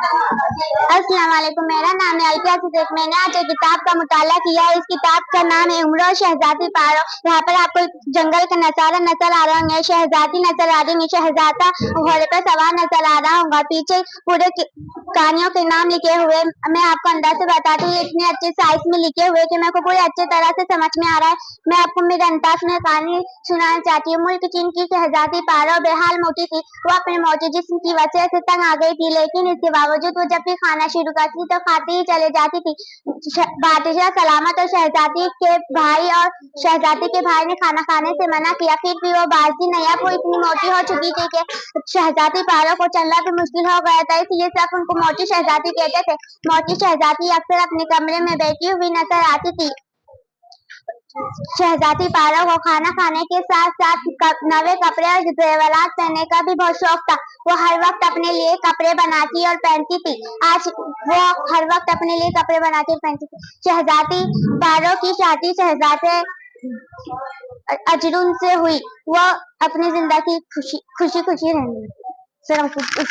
अस्सलाम वालेकुम, मेरा नाम है अलकिया सिद्दीक। मैंने आज एक किताब का मुताला किया है। इस किताब का नाम है उम्र और शहजादी पारो। यहाँ पर आपको जंगल का नजारा नजर आ रहा होंगे, शहजादी नजर आ रही होंगी, शहजादा घोड़े पर सवार नजर आ रहा होगा। पीछे पूरे कहानियों के नाम लिखे हुए, मैं आपको अंदाज से बताती हूँ, इतने अच्छे साइज में लिखे हुए कि मेरे को पूरी अच्छी तरह से समझ में आ रहा है। मैं आपको मेरे अंदाज में कहानी सुनाना चाहती हूँ। मुल्क चीन की शहजादी पारो बेहाल मोटी थी। वो अपने मोटे जिस्म की वजह से तंग आ गई थी, लेकिन इसके बावजूद वो जब भी खाना शुरू करती तो खाती ही चले जाती थी। बादशाह सलामत और शहजादी के भाई ने खाना खाने से मना किया, फिर भी वो बाजी नहीं। अब वो इतनी मोटी हो चुकी थी कि शहजादी पारो को चलना भी मुश्किल हो गया था, इसलिए सब उनको मोटी शहजादी कहते थे। मोटी शहजादी अक्सर अपने कमरे में बैठी हुई नजर आती थी। शहजादी पारो को खाना खाने के साथ साथ नवे कपड़े और जेवरात पहनने का भी बहुत शौक था। वो हर वक्त अपने लिए कपड़े बनाती और पहनती थी। आज वो हर वक्त अपने लिए कपड़े बनाती और पहनती थी। शहजादी पारो की शादी शहजादे अजरुन से हुई। वो अपनी जिंदगी खुशी खुशी रहने लगी।